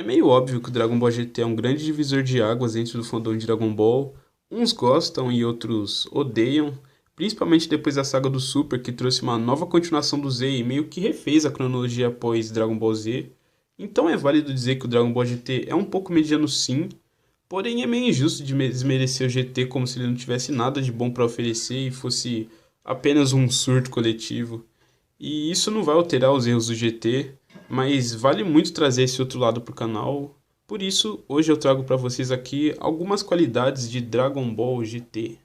É meio óbvio que o Dragon Ball GT é um grande divisor de águas dentro do fandom de Dragon Ball. Uns gostam e outros odeiam, principalmente depois da saga do Super, que trouxe uma nova continuação do Z e meio que refez a cronologia após Dragon Ball Z. Então é válido dizer que o Dragon Ball GT é um pouco mediano sim, porém é meio injusto de desmerecer o GT como se ele não tivesse nada de bom para oferecer e fosse apenas um surto coletivo. E isso não vai alterar os erros do GT, mas vale muito trazer esse outro lado pro canal. Por isso, hoje eu trago para vocês aqui algumas qualidades de Dragon Ball GT.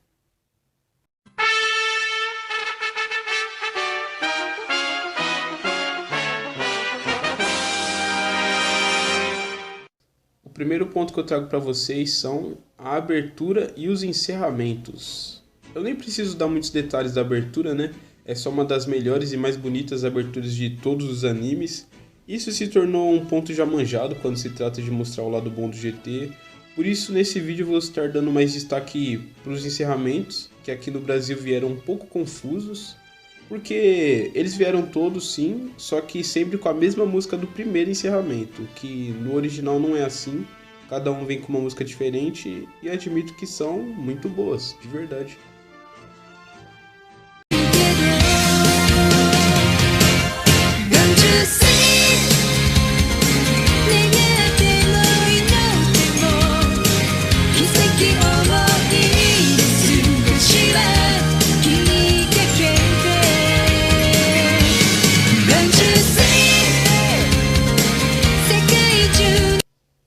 O primeiro ponto que eu trago para vocês são a abertura e os encerramentos. Eu nem preciso dar muitos detalhes da abertura, né? É só uma das melhores e mais bonitas aberturas de todos os animes. Isso se tornou um ponto já manjado quando se trata de mostrar o lado bom do GT. Por isso, nesse vídeo eu vou estar dando mais destaque para os encerramentos, que aqui no Brasil vieram um pouco confusos, porque eles vieram todos sim, só que sempre com a mesma música do primeiro encerramento, que no original não é assim. Cada um vem com uma música diferente e admito que são muito boas, de verdade.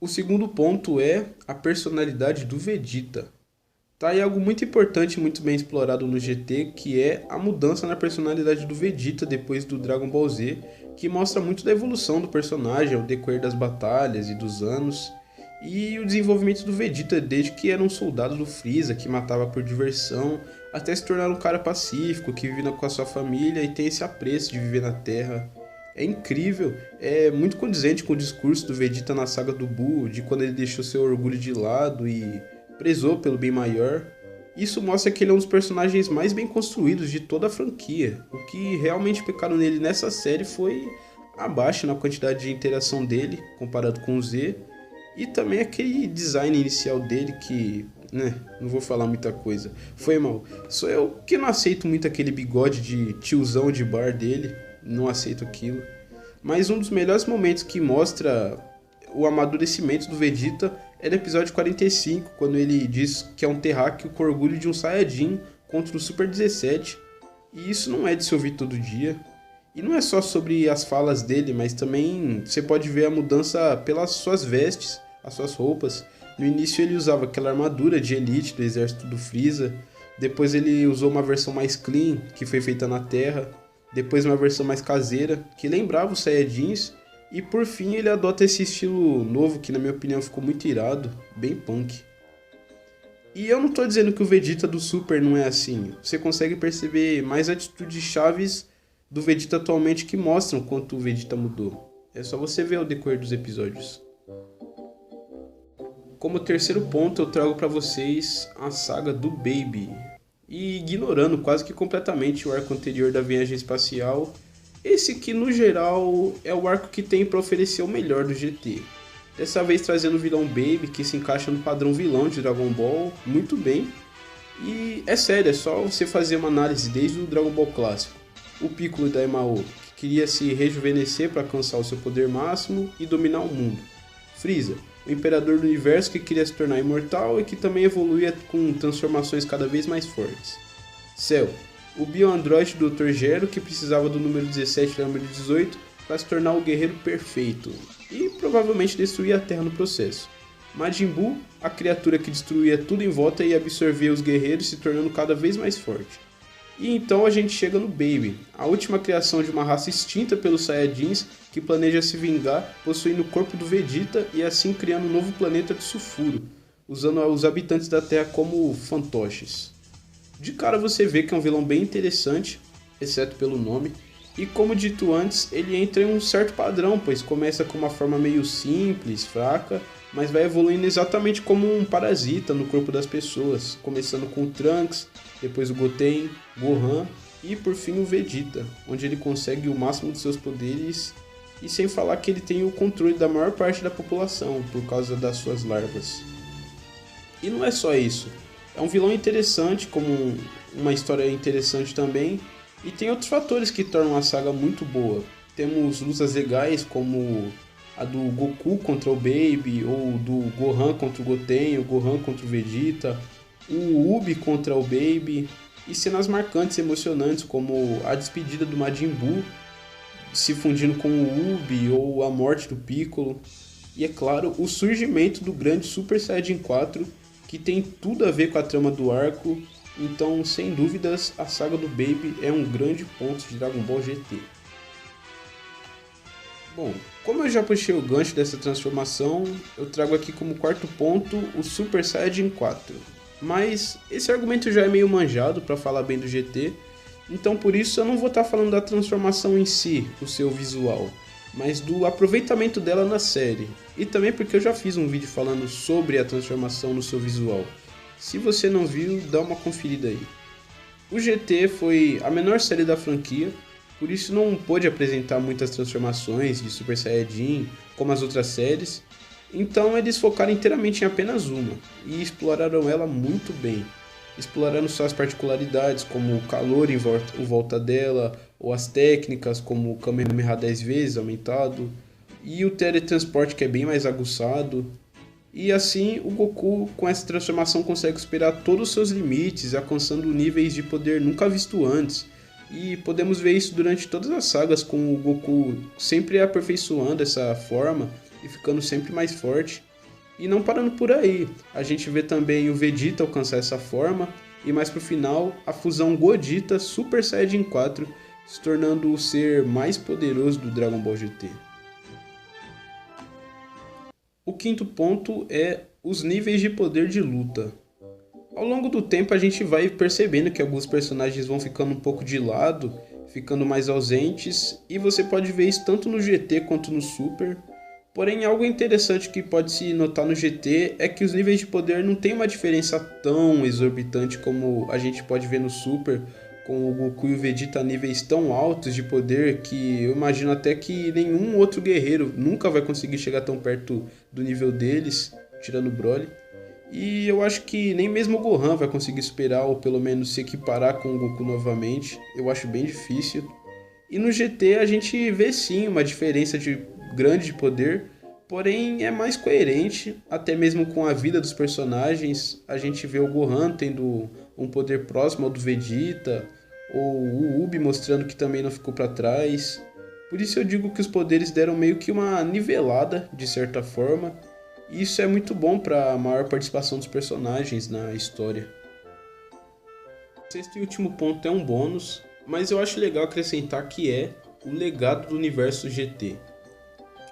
O segundo ponto é a personalidade do Vegeta. Tá aí algo muito importante e muito bem explorado no GT, que é a mudança na personalidade do Vegeta depois do Dragon Ball Z, que mostra muito da evolução do personagem ao decorrer das batalhas e dos anos, e o desenvolvimento do Vegeta desde que era um soldado do Freeza que matava por diversão, até se tornar um cara pacífico que vive com a sua família e tem esse apreço de viver na Terra. É incrível, é muito condizente com o discurso do Vegeta na saga do Buu, de quando ele deixou seu orgulho de lado e prezou pelo bem maior. Isso mostra que ele é um dos personagens mais bem construídos de toda a franquia. O que realmente pecaram nele nessa série foi abaixo na quantidade de interação dele, comparado com o Z, e também aquele design inicial dele que, não vou falar muita coisa, foi mal. Sou eu que não aceito muito aquele bigode de tiozão de bar dele, não aceito aquilo. Mas um dos melhores momentos que mostra o amadurecimento do Vegeta é no episódio 45, quando ele diz que é um terráqueo com orgulho de um Saiyajin contra o Super 17. E isso não é de se ouvir todo dia. E não é só sobre as falas dele, mas também você pode ver a mudança pelas suas vestes, as suas roupas. No início ele usava aquela armadura de elite do exército do Freeza. Depois ele usou uma versão mais clean, que foi feita na Terra. Depois uma versão mais caseira, que lembrava os Saiyajins. E por fim ele adota esse estilo novo, que na minha opinião ficou muito irado, bem punk. E eu não tô dizendo que o Vegeta do Super não é assim. Você consegue perceber mais atitudes chaves do Vegeta atualmente que mostram quanto o Vegeta mudou. É só você ver o decorrer dos episódios. Como terceiro ponto eu trago pra vocês a saga do Baby. E ignorando quase que completamente o arco anterior da viagem espacial, esse aqui no geral é o arco que tem para oferecer o melhor do GT. Dessa vez trazendo o vilão Baby, que se encaixa no padrão vilão de Dragon Ball muito bem. E é sério, é só você fazer uma análise desde o Dragon Ball clássico. O Piccolo da Daimao, que queria se rejuvenescer para alcançar o seu poder máximo e dominar o mundo. Freeza, o imperador do universo que queria se tornar imortal e que também evoluía com transformações cada vez mais fortes. Cell, o bio-androide do Dr. Gero que precisava do número 17 e número 18 para se tornar o guerreiro perfeito e provavelmente destruir a Terra no processo. Majin Buu, a criatura que destruía tudo em volta e absorvia os guerreiros, se tornando cada vez mais forte. E então a gente chega no Baby, a última criação de uma raça extinta pelos Saiyajins que planeja se vingar possuindo o corpo do Vegeta e assim criando um novo planeta de sulfuro, usando os habitantes da Terra como fantoches. De cara você vê que é um vilão bem interessante, exceto pelo nome, e como dito antes, ele entra em um certo padrão, pois começa com uma forma meio simples, fraca, mas vai evoluindo exatamente como um parasita no corpo das pessoas, começando com o Trunks, depois o Goten, Gohan e por fim o Vegeta, onde ele consegue o máximo de seus poderes e sem falar que ele tem o controle da maior parte da população por causa das suas larvas. E não é só isso, é um vilão interessante, como uma história interessante também, e tem outros fatores que tornam a saga muito boa. Temos lutas legais como a do Goku contra o Baby, ou do Gohan contra o Goten, o Gohan contra o Vegeta, o Ubi contra o Baby, e cenas marcantes e emocionantes como a despedida do Majin Buu se fundindo com o Ubi, ou a morte do Piccolo, e é claro, o surgimento do grande Super Saiyajin 4, que tem tudo a ver com a trama do arco. Então, sem dúvidas, a saga do Baby é um grande ponto de Dragon Ball GT. Bom, como eu já puxei o gancho dessa transformação, eu trago aqui como quarto ponto o Super Saiyajin 4. Mas esse argumento já é meio manjado para falar bem do GT, então por isso eu não vou estar falando da transformação em si, o seu visual, mas do aproveitamento dela na série. E também porque eu já fiz um vídeo falando sobre a transformação no seu visual. Se você não viu, dá uma conferida aí. O GT foi a menor série da franquia, por isso não pôde apresentar muitas transformações de Super Saiyajin como as outras séries, então eles focaram inteiramente em apenas uma, e exploraram ela muito bem. Exploraram suas particularidades, como o calor em volta dela, ou as técnicas, como o Kamehameha 10 vezes aumentado, e o teletransporte que é bem mais aguçado. E assim, o Goku com essa transformação consegue superar todos os seus limites, alcançando níveis de poder nunca visto antes. E podemos ver isso durante todas as sagas, com o Goku sempre aperfeiçoando essa forma e ficando sempre mais forte. E não parando por aí, a gente vê também o Vegeta alcançar essa forma, e mais pro final, a fusão Godita Super Saiyajin 4, se tornando o ser mais poderoso do Dragon Ball GT. O quinto ponto é os níveis de poder de luta. Ao longo do tempo a gente vai percebendo que alguns personagens vão ficando um pouco de lado, ficando mais ausentes, e você pode ver isso tanto no GT quanto no Super. Porém, algo interessante que pode se notar no GT é que os níveis de poder não tem uma diferença tão exorbitante como a gente pode ver no Super, com o Goku e o Vegeta a níveis tão altos de poder que eu imagino até que nenhum outro guerreiro nunca vai conseguir chegar tão perto do nível deles, tirando o Broly. E eu acho que nem mesmo o Gohan vai conseguir superar ou pelo menos se equiparar com o Goku novamente, eu acho bem difícil. E no GT a gente vê sim uma diferença grande de poder, porém é mais coerente, até mesmo com a vida dos personagens. A gente vê o Gohan tendo um poder próximo ao do Vegeta, ou o Ubi mostrando que também não ficou para trás. Por isso eu digo que os poderes deram meio que uma nivelada, de certa forma, e isso é muito bom para a maior participação dos personagens na história. O sexto e último ponto é um bônus, mas eu acho legal acrescentar que é o legado do universo GT.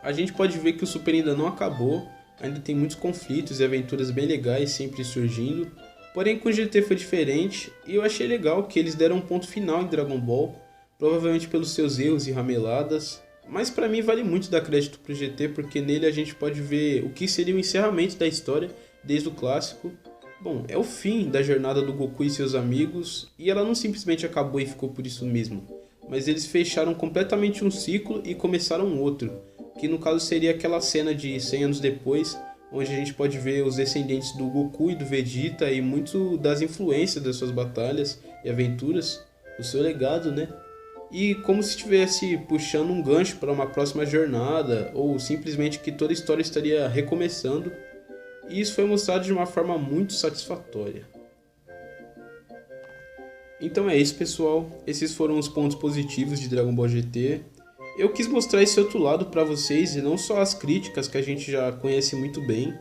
A gente pode ver que o Super ainda não acabou, ainda tem muitos conflitos e aventuras bem legais sempre surgindo, porém com o GT foi diferente e eu achei legal que eles deram um ponto final em Dragon Ball, provavelmente pelos seus erros e rameladas, mas pra mim vale muito dar crédito pro GT porque nele a gente pode ver o que seria o encerramento da história desde o clássico. Bom, é o fim da jornada do Goku e seus amigos e ela não simplesmente acabou e ficou por isso mesmo, mas eles fecharam completamente um ciclo e começaram outro, que no caso seria aquela cena de 100 anos depois, onde a gente pode ver os descendentes do Goku e do Vegeta e muito das influências das suas batalhas e aventuras, o seu legado, né? E como se estivesse puxando um gancho para uma próxima jornada, ou simplesmente que toda a história estaria recomeçando, e isso foi mostrado de uma forma muito satisfatória. Então é isso, pessoal, esses foram os pontos positivos de Dragon Ball GT. Eu quis mostrar esse outro lado para vocês e não só as críticas que a gente já conhece muito bem.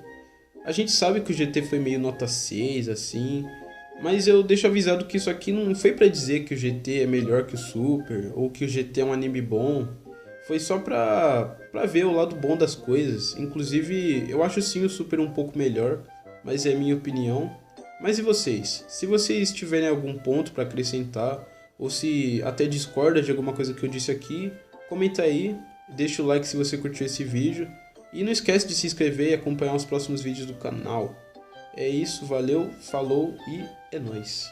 A gente sabe que o GT foi meio nota 6, assim, mas eu deixo avisado que isso aqui não foi pra dizer que o GT é melhor que o Super, ou que o GT é um anime bom. Foi só pra ver o lado bom das coisas. Inclusive, eu acho sim o Super um pouco melhor, mas é minha opinião. Mas e vocês? Se vocês tiverem algum ponto pra acrescentar, ou se até discorda de alguma coisa que eu disse aqui, comenta aí, deixa o like se você curtiu esse vídeo. E não esquece de se inscrever e acompanhar os próximos vídeos do canal. É isso, valeu, falou e é nóis.